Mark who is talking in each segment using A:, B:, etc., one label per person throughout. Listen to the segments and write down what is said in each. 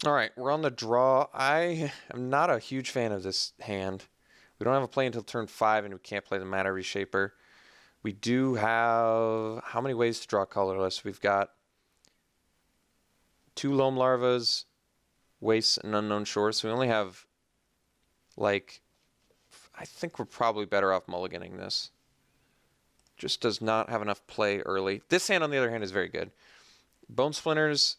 A: All right, we're on the draw. I am not a huge fan of this hand. We don't have a play until turn 5, and we can't play the Mana Reshaper. We do have... How many ways to draw colorless? We've got 2 Loam Larvas, Wastes, and Unknown Shores. So we only have, like... I think we're probably better off mulliganing this. Just does not have enough play early. This hand, on the other hand, is very good. Bone Splinters...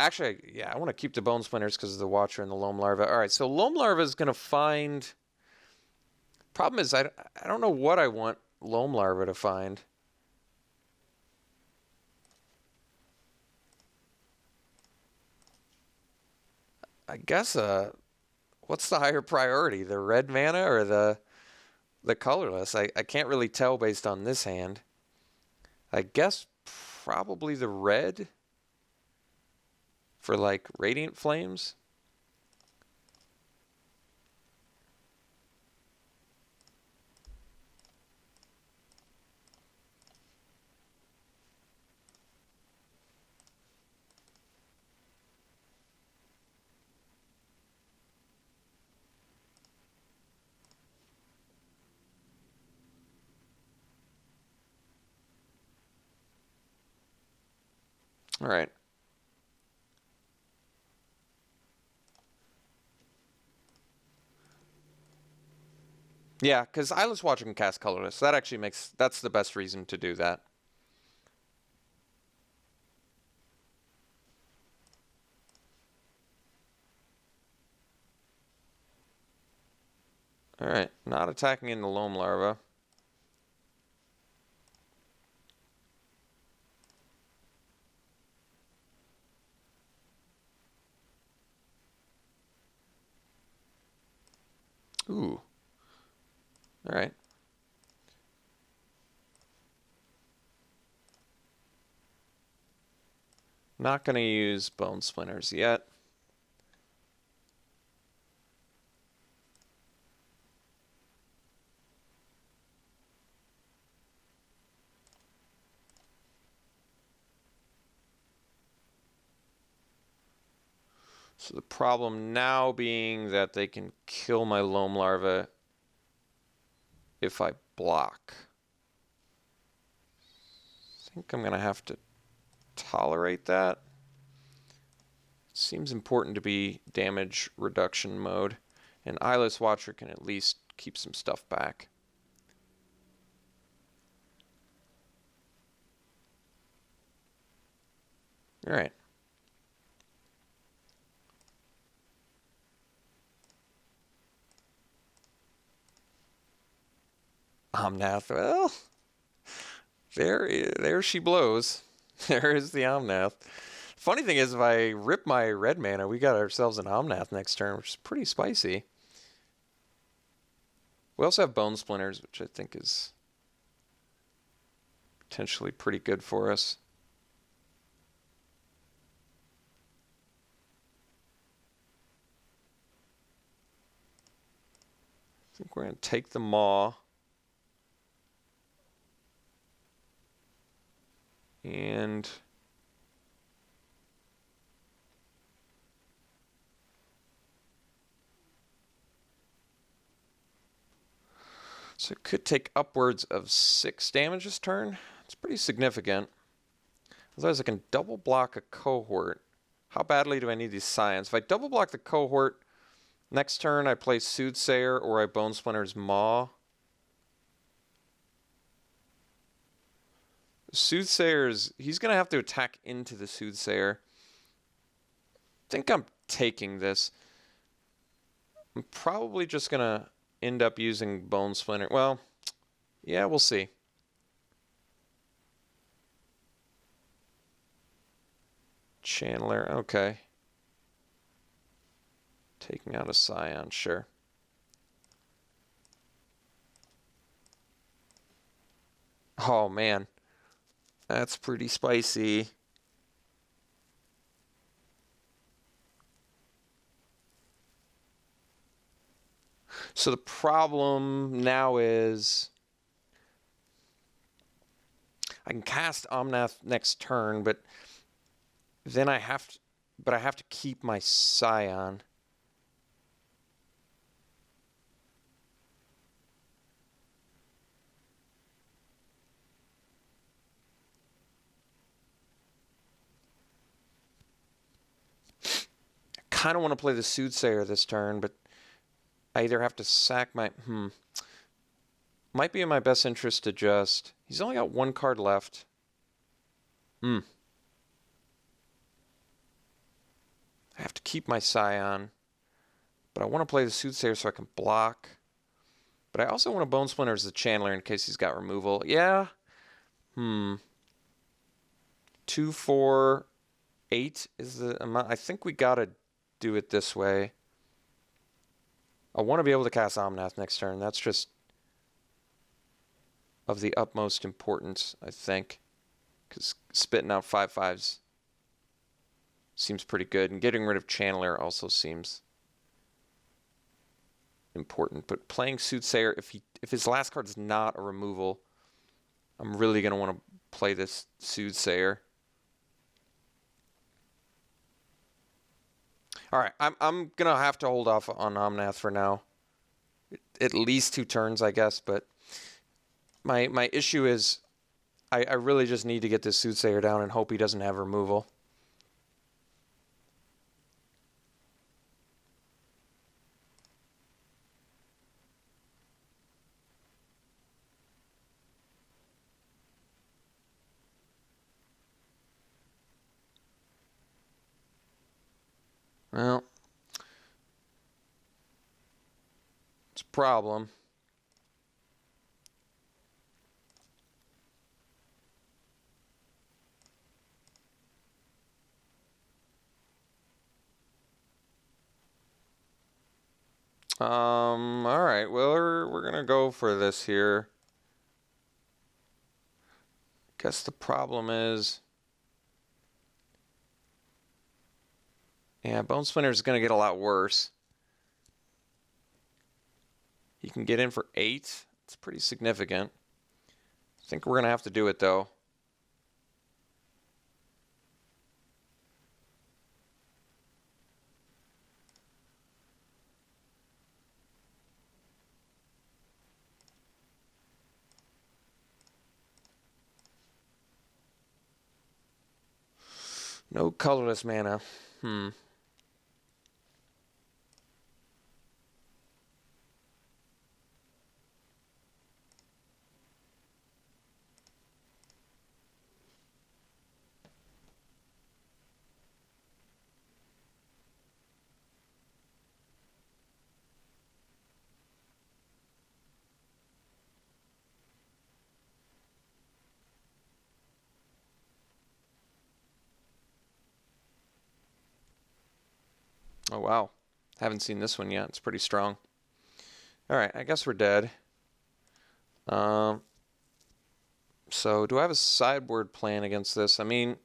A: Actually, yeah, I want to keep the Bone Splinters because of the Watcher and the Loam Larva. All right, so Loam Larva is going to find... Problem is, I don't know what I want Loam Larva to find. I guess, what's the higher priority? The red mana or the colorless? I can't really tell based on this hand. I guess probably the red for, like, Radiant Flames. All right. Yeah, because Eyeless Watcher can cast colorless. That actually makes... That's the best reason to do that. All right, not attacking in the Loam Larva. Ooh. All right. Not going to use Bone Splinters yet. So the problem now being that they can kill my Loam Larva if I block. I think I'm going to have to tolerate that. Seems important to be damage reduction mode. And Eyeless Watcher can at least keep some stuff back. All right. Omnath, well, there she blows. There is the Omnath. Funny thing is, if I rip my red mana, we got ourselves an Omnath next turn, which is pretty spicy. We also have Bone Splinters, which I think is potentially pretty good for us. I think we're going to take the Maw. And so it could take upwards of 6 damage this turn. It's pretty significant. Otherwise, I can double block a cohort. How badly do I need these Scions? If I double block the cohort, next turn I play Soothsayer or I Bone Splinter's Maw. Soothsayer's... He's going to have to attack into the Soothsayer. I think I'm taking this. I'm probably just going to end up using Bone Splinter. Well, yeah, we'll see. Channeler, okay. Taking out a Scion, sure. Oh, man. That's pretty spicy. So the problem now is I can cast Omnath next turn, but then I have to, but I have to keep my Scion. I kind of want to play the Soothsayer this turn, but I either have to sack my... Might be in my best interest to just... He's only got one card left. I have to keep my Scion, but I want to play the Soothsayer so I can block. But I also want to Bone Splinter as the Channeler in case he's got removal. Yeah. 2, 4, 8 is the amount. I think we got to do it this way. I want to be able to cast Omnath next turn. That's just of the utmost importance, I think. Because spitting out 5/5s seems pretty good. And getting rid of Channeler also seems important. But playing Soothsayer, if his last card is not a removal, I'm really going to want to play this Soothsayer. All right, I'm going to have to hold off on Omnath for now. At least 2 turns, I guess. But my issue is I really just need to get this Soothsayer down and hope he doesn't have removal. Well, it's a problem. All right, well, we're gonna go for this here. Guess the problem is, yeah, Bone Splinter is gonna get a lot worse. He can get in for 8. It's pretty significant. I think we're gonna have to do it though. No colorless mana. Oh, wow. Haven't seen this one yet. It's pretty strong. All right, I guess we're dead. So do I have a sideboard plan against this? I mean,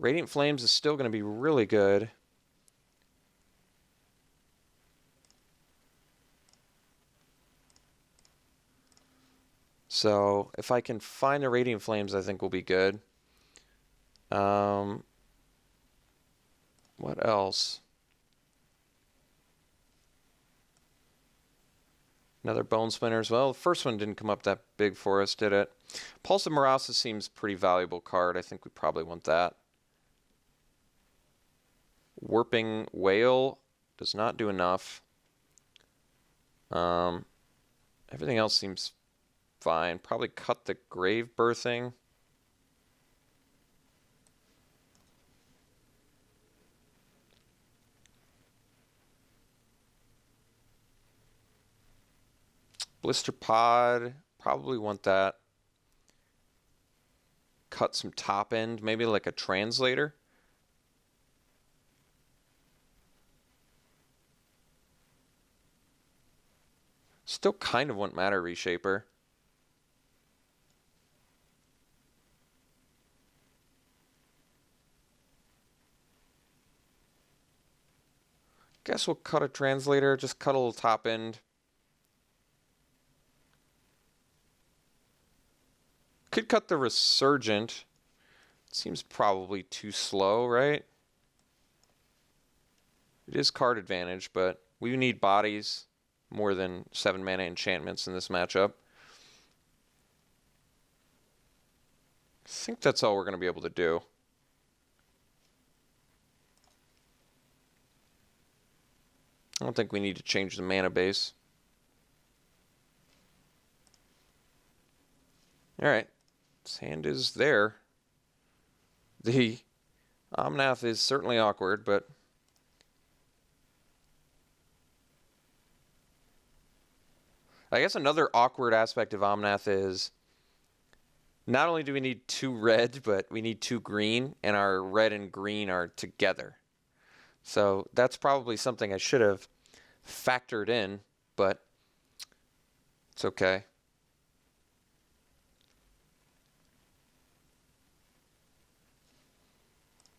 A: Radiant Flames is still going to be really good. So if I can find the Radiant Flames, I think we'll be good. What else? Another Bone Splinter as well. The first one didn't come up that big for us, did it? Pulse of Marasa seems a pretty valuable card. I think we probably want that. Warping Whale does not do enough. Everything else seems fine. Probably cut the Grave Birthing. Blister Pod, probably want that. Cut some top end, maybe like a Translator. Still kind of want Matter Reshaper. Guess we'll cut a Translator, just cut a little top end. Could cut the Resurgent. Seems probably too slow, right? It is card advantage, but we need bodies more than 7 mana enchantments in this matchup. I think that's all we're going to be able to do. I don't think we need to change the mana base. Alright, this hand is there. The Omnath is certainly awkward, but I guess another awkward aspect of Omnath is not only do we need 2 red, but we need 2 green, and our red and green are together. So that's probably something I should have factored in, but it's okay.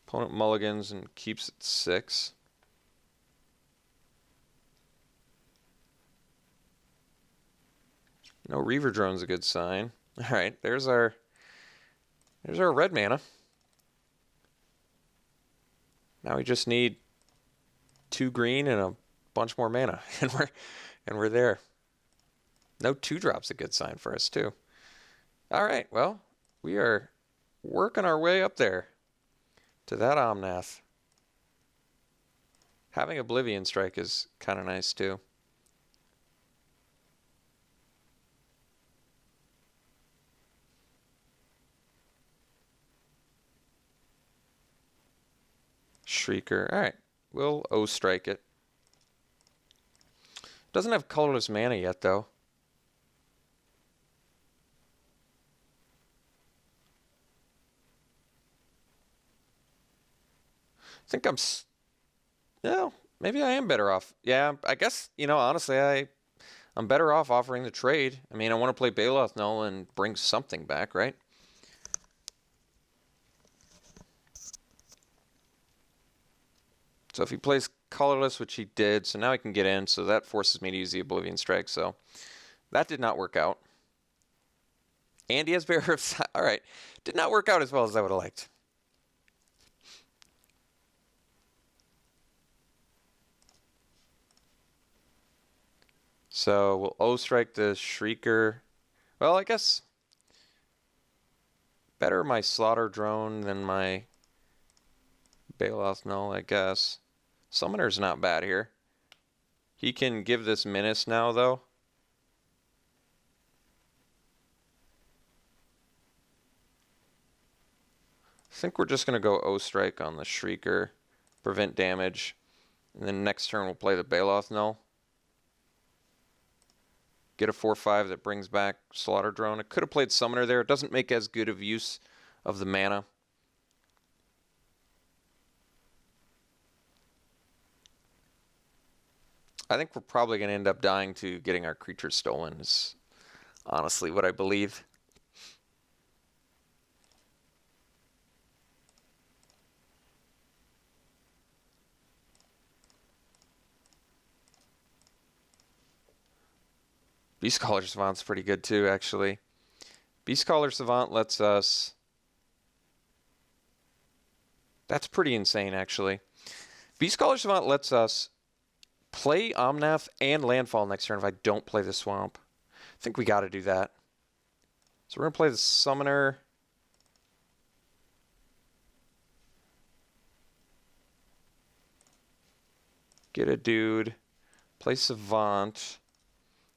A: Opponent mulligans and keeps at 6. No Reaver Drone's a good sign. All right, there's our red mana. Now we just need 2 green and a bunch more mana, and we're there. No 2-drop's a good sign for us too. All right, well, we are working our way up there to that Omnath. Having Oblivion Strike is kind of nice too. Shrieker. All right, we'll O-strike it. Doesn't have colorless mana yet, though. I think no, maybe I am better off. Yeah, I guess, honestly, I'm better off offering the trade. I mean, I want to play Baloth Null and bring something back, right? So if he plays colorless, which he did, so now I can get in, so that forces me to use the Oblivion Strike, so that did not work out. And he has Bearer of... All right, did not work out as well as I would have liked. So we'll O-strike the Shrieker. Well, I guess better my Slaughter Drone than my Baloth Null, I guess. Summoner's not bad here. He can give this menace now, though. I think we're just going to go O-strike on the Shrieker, prevent damage, and then next turn we'll play the Baloth Null. Get a 4/5 that brings back Slaughter Drone. I could have played Summoner there. It doesn't make as good of use of the mana. I think we're probably going to end up dying to getting our creatures stolen, is honestly what I believe. Beast Caller Savant's pretty good too, actually. Beast Caller Savant lets us... That's pretty insane, actually. Beast Caller Savant lets us play Omnath and Landfall next turn if I don't play the Swamp. I think we got to do that. So we're going to play the Summoner. Get a dude. Play Savant.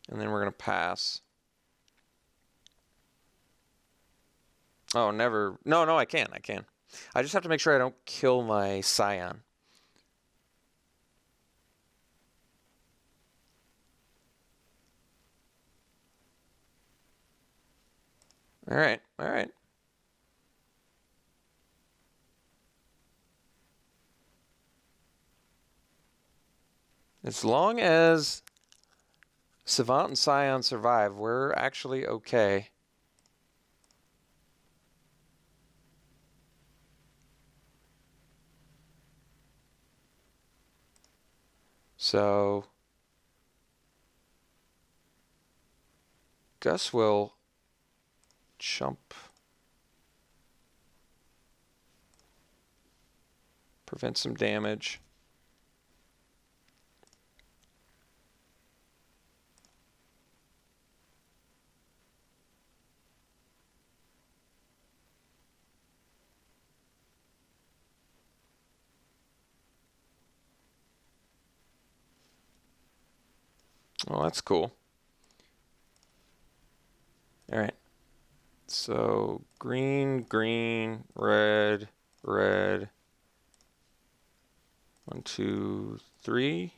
A: And then we're going to pass. Oh, never. No, I can. I just have to make sure I don't kill my Scion. All right. As long as Savant and Scion survive, we're actually okay. So Gus will chump. Prevent some damage. Well, that's cool. All right. So green, green, red, red. 1, 2, 3.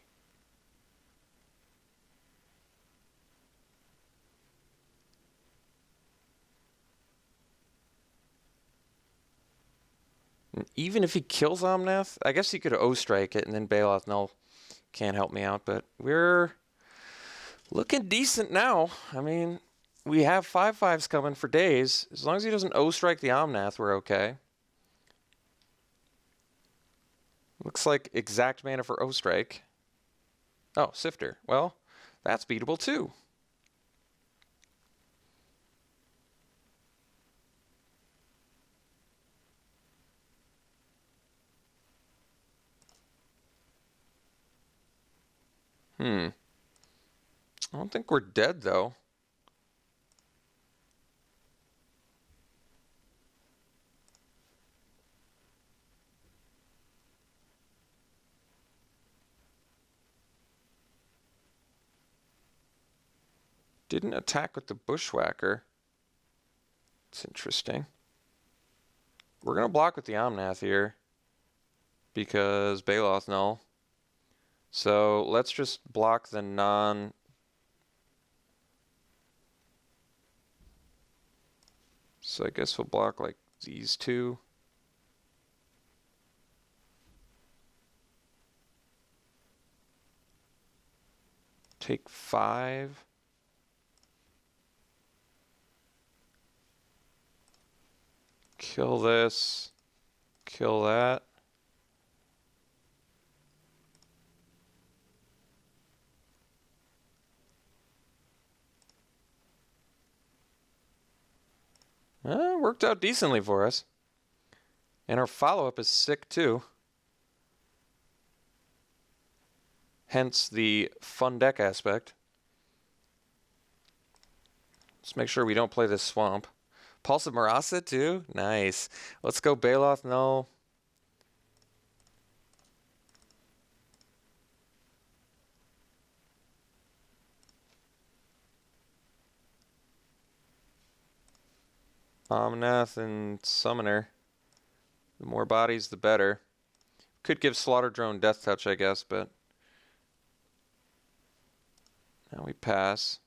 A: And even if he kills Omnath, I guess he could O-strike it and then Baloth Null can't help me out, but we're looking decent now. I mean, we have 5/5s coming for days. As long as he doesn't O-strike the Omnath, we're okay. Looks like exact mana for O-strike. Oh, Sifter. Well, that's beatable too. I don't think we're dead, though. Didn't attack with the Bushwhacker. It's interesting. We're going to block with the Omnath here because Baloth Null. So let's just block the non... So I guess we'll block like these two. Take 5. Kill this. Kill that. Worked out decently for us. And our follow-up is sick too. Hence the fun deck aspect. Let's make sure we don't play this swamp. Pulse of Marasa too? Nice. Let's go Baloth Null. Omnath and Summoner. The more bodies, the better. Could give Slaughter Drone Death Touch, I guess, but... Now we pass.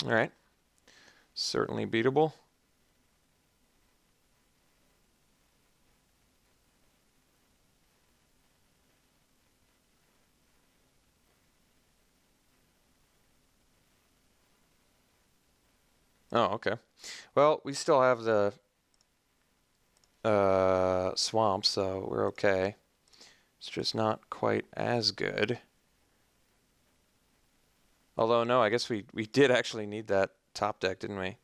A: All right. Certainly beatable. Oh, okay. Well, we still have the swamp, so we're okay. It's just not quite as good. Although, no, I guess we did actually need that top deck, didn't we?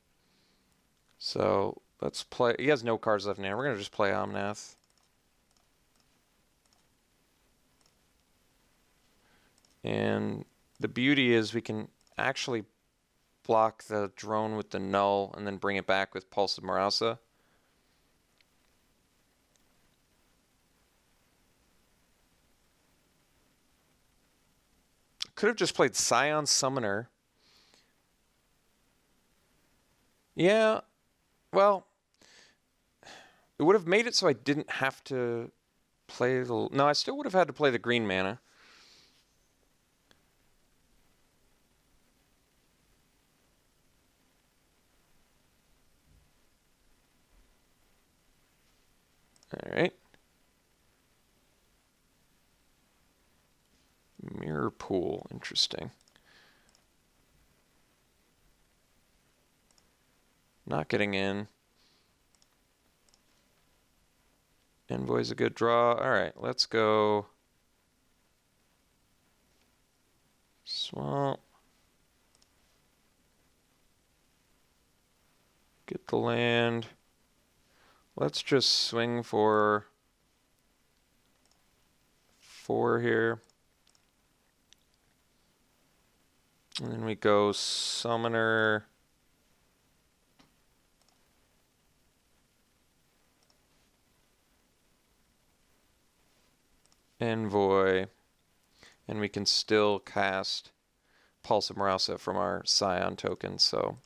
A: So, let's play. He has no cards left in hand. We're going to just play Omnath. And the beauty is we can actually block the drone with the null and then bring it back with Pulse of Marasa. Could have just played Scion Summoner. Yeah, well, it would have made it so I didn't have to play the... No, I still would have had to play the green mana. All right. Mirror Pool, interesting. Not getting in. Envoy's a good draw. All right, let's go. Swamp. Get the land. Let's just swing for 4 here. And then we go Summoner. Envoy. And we can still cast Pulse of Marausa from our Scion token. So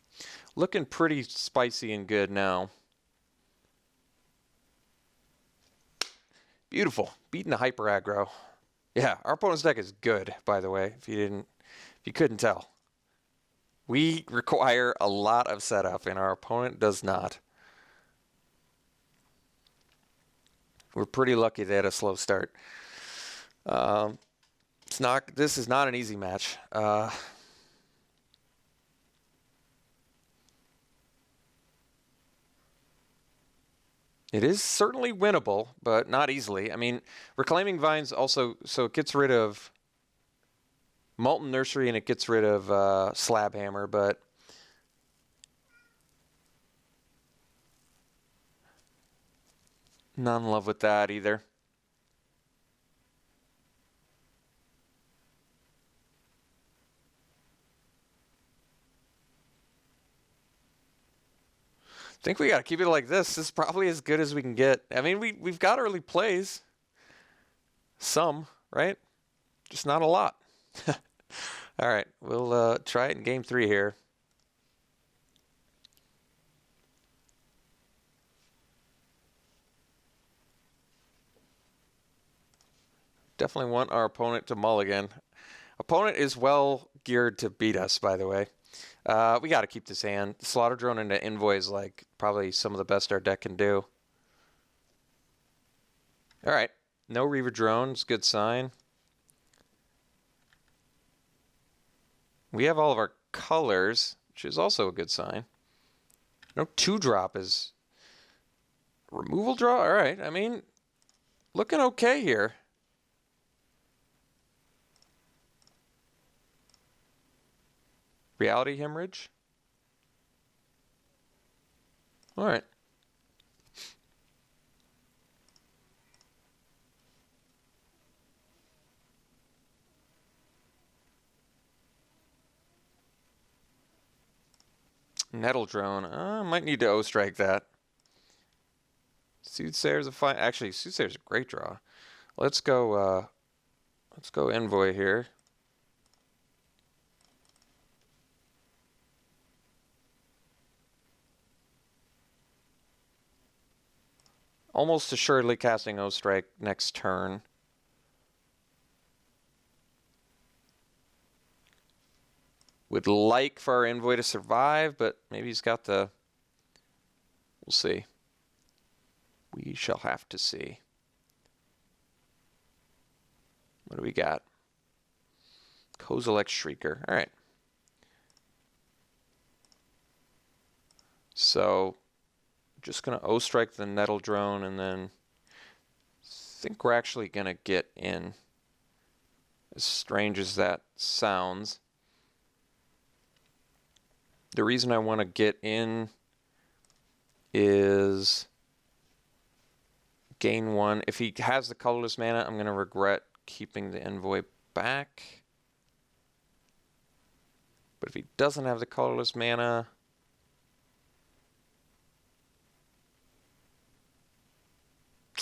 A: looking pretty spicy and good now. Beautiful. Beating the hyper aggro. Yeah, our opponent's deck is good, by the way, if you couldn't tell. We require a lot of setup, and our opponent does not. We're pretty lucky they had a slow start. This is not an easy match. It is certainly winnable, but not easily. I mean, Reclaiming Vines also, so it gets rid of Molten Nursery and it gets rid of Slab Hammer, but not in love with that either. I think we got to keep it like this. This is probably as good as we can get. I mean, we've got early plays. Some, right? Just not a lot. All right, we'll try it in game 3 here. Definitely want our opponent to mulligan. Opponent is well geared to beat us, by the way. We got to keep this hand. Slaughter Drone into Envoy is like probably some of the best our deck can do. All right, no Reaver Drones, good sign. We have all of our colors, which is also a good sign. No 2-drop is removal draw. All right, I mean, looking okay here. Reality Hemorrhage. All right. Nettle Drone. Might need to O-strike that. Soothsayer's a fine. Actually, Soothsayer's a great draw. Let's go Envoy here. Almost assuredly casting O-strike next turn. Would like for our Envoy to survive, but maybe he's got the... We'll see. We shall have to see. What do we got? Kozilek Shrieker. All right. So, just going to O-strike the Nettle Drone, and then think we're actually going to get in. As strange as that sounds. The reason I want to get in is gain 1. If he has the colorless mana, I'm going to regret keeping the Envoy back. But if he doesn't have the colorless mana...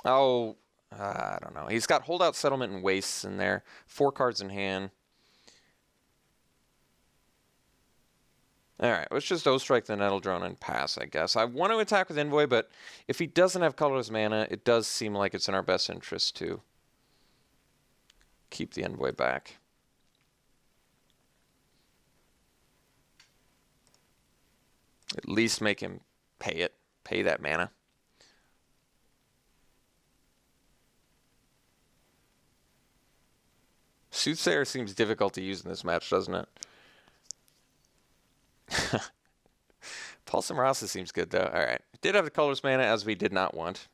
A: Oh, I don't know. He's got Holdout Settlement and Wastes in there. 4 cards in hand. All right, let's just O-strike the Nettle Drone and pass, I guess. I want to attack with Envoy, but if he doesn't have colorless mana, it does seem like it's in our best interest to keep the Envoy back. At least make him pay that mana. Soothsayer seems difficult to use in this match, doesn't it? Pulse of Marausa seems good, though. All right. Did have the colorless mana, as we did not want.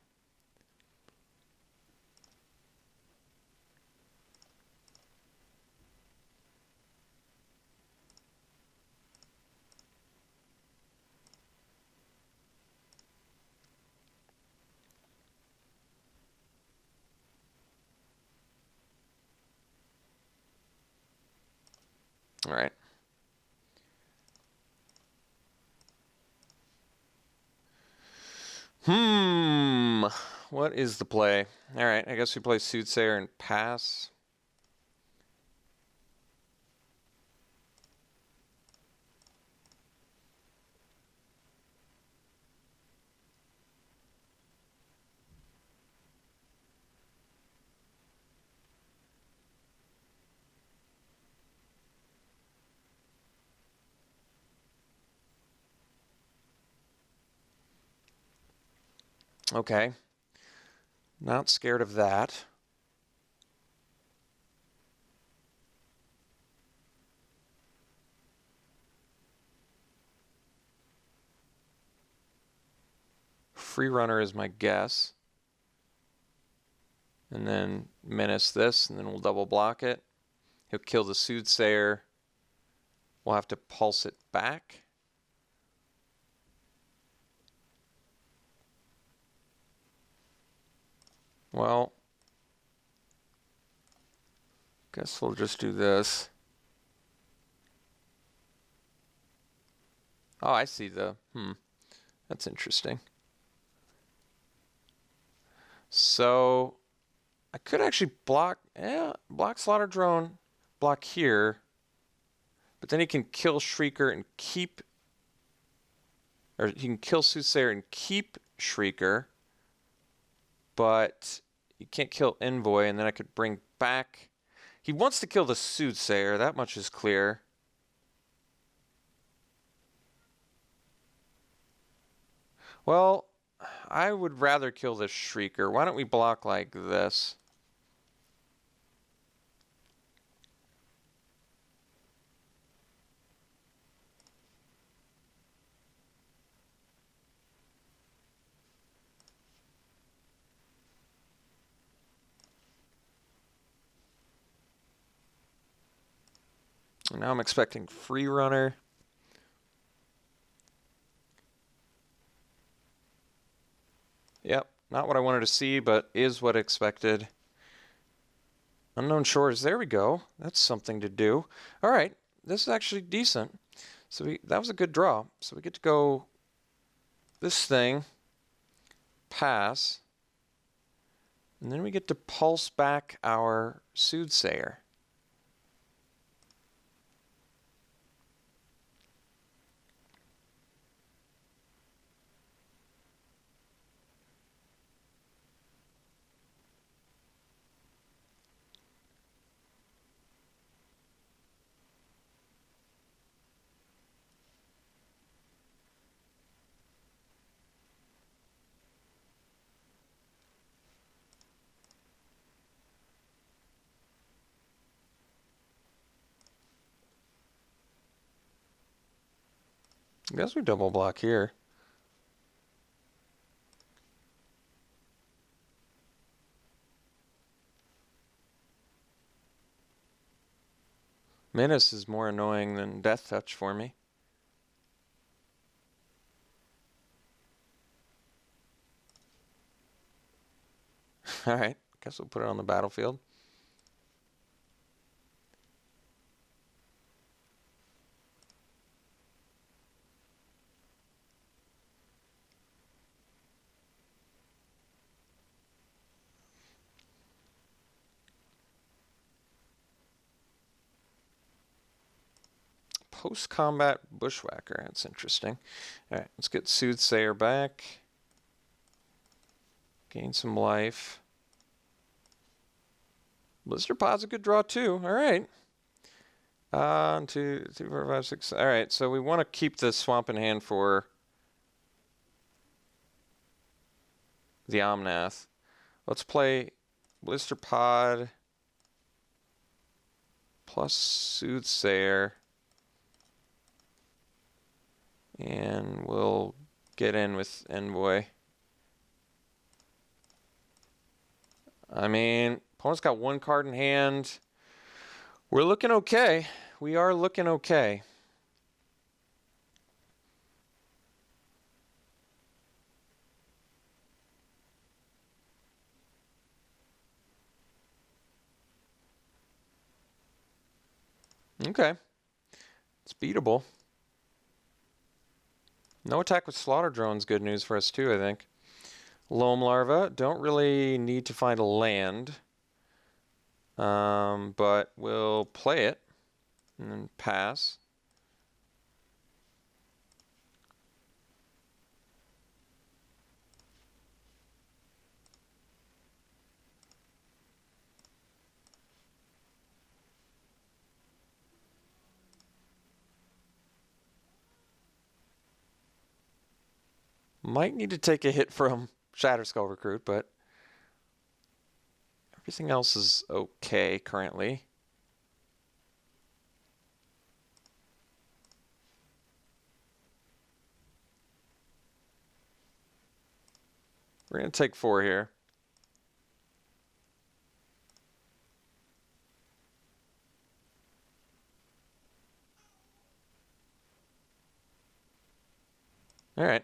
A: All right. What is the play? All right, I guess we play Soothsayer and pass. Okay. Not scared of that. Free runner is my guess. And then menace this, and then we'll double block it. He'll kill the Soothsayer. We'll have to pulse it back. Well, guess we'll just do this. Oh, I see the, that's interesting. So, I could actually block Slaughter Drone, block here, but then he can kill Shrieker and keep, or he can kill Soothsayer and keep Shrieker, but you can't kill Envoy, and then I could bring back, he wants to kill the Soothsayer, that much is clear. Well, I would rather kill this Shrieker. Why don't we block like this? And now I'm expecting free runner. Yep, not what I wanted to see, but is what expected. Unknown Shores, there we go. That's something to do. All right, this is actually decent. So that was a good draw. So we get to go this thing, pass, and then we get to pulse back our Soothsayer. I guess we double block here. Menace is more annoying than Death Touch for me. All right, guess we'll put it on the battlefield. Post-combat Bushwhacker, that's interesting. All right, let's get Soothsayer back. Gain some life. Blister Pod's a good draw too. All right. 1, 2, 3, 4, 5, 6. All right, so we want to keep the swamp in hand for the Omnath. Let's play Blister Pod plus Soothsayer. And we'll get in with Envoy. I mean, opponent's got one card in hand. We're looking okay. We are looking okay. Okay. It's beatable. No attack with slaughter drone's good news for us too, I think. Loam larva, don't really need to find a land. But we'll play it and then pass. Might need to take a hit from Shatterskull Recruit, but everything else is okay currently. We're going to take 4 here. All right.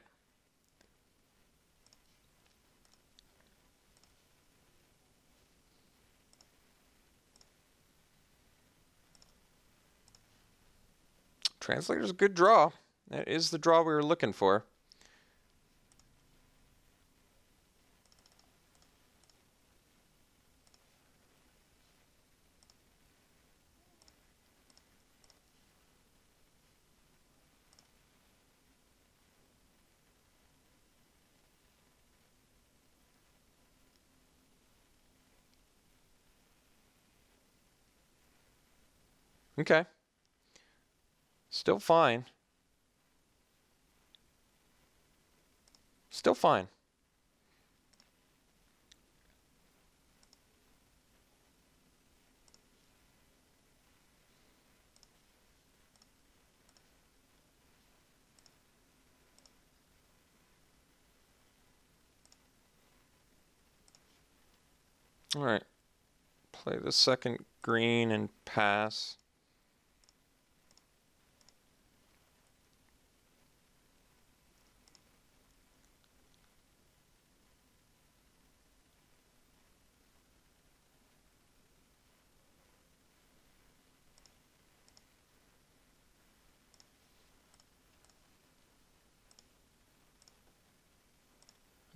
A: Translator's a good draw. That is the draw we were looking for. Okay. Still fine. Still fine. All right. Play the second green and pass.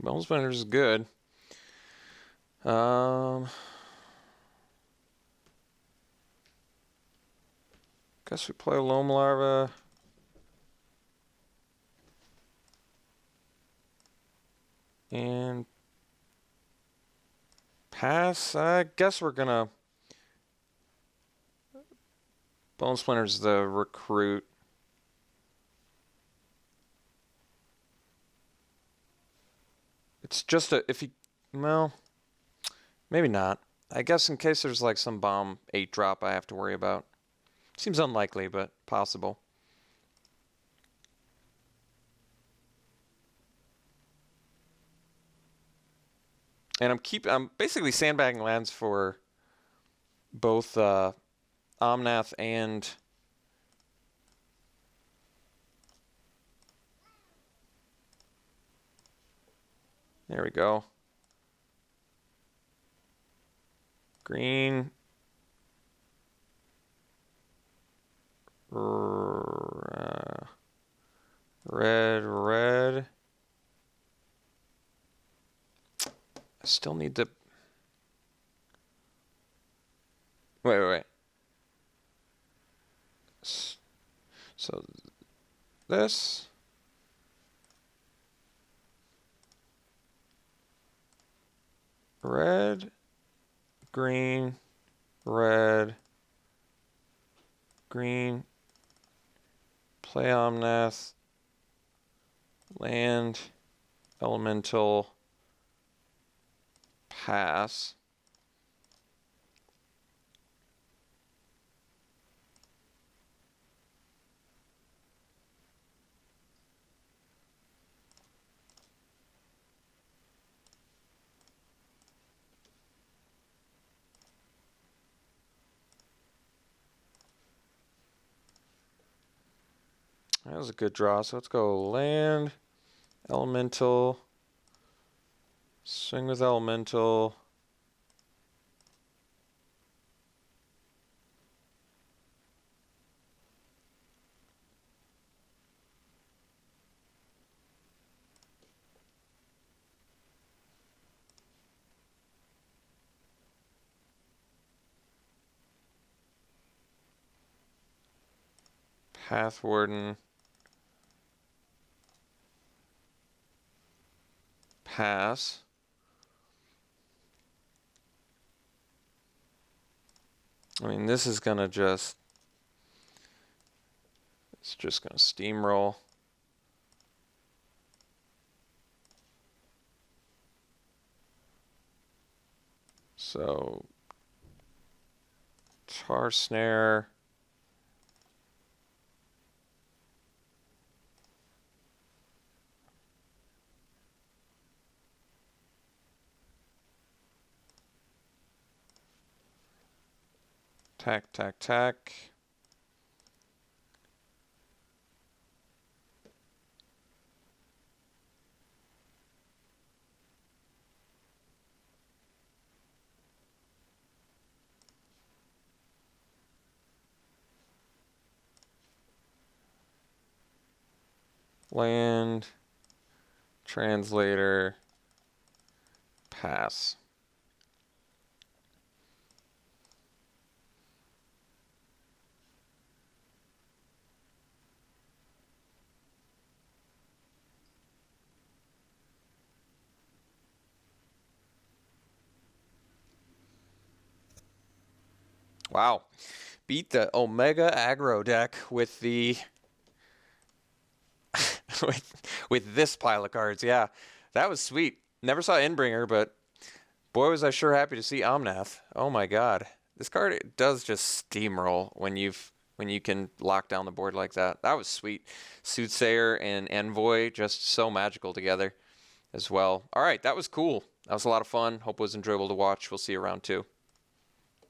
A: Bone Splinter is good. Guess we play Loam Larva. And pass. I guess we're gonna. Bone Splinter's the recruit. It's just a if he well, maybe not. I guess in case there's like some bomb 8 drop I have to worry about. Seems unlikely, but possible. And I'm basically sandbagging lands for both Omnath and there we go. Green. Red. I still need to. Wait. So this. Red, green, red, green, play Omnath, land, elemental, pass. That was a good draw. So let's go land, elemental, swing with elemental. Path Warden. Pass. I mean, this is gonna just, it's just gonna steamroll. So, tar snare. Tack, tack, tack. Land, translator, pass. Wow. Beat the Omega aggro deck with the with this pile of cards. Yeah, that was sweet. Never saw Endbringer, but boy was I sure happy to see Omnath. Oh my god. This card does just steamroll when you can lock down the board like that. That was sweet. Soothsayer and Envoy just so magical together as well. All right, that was cool. That was a lot of fun. Hope it was enjoyable to watch. We'll see you around 2.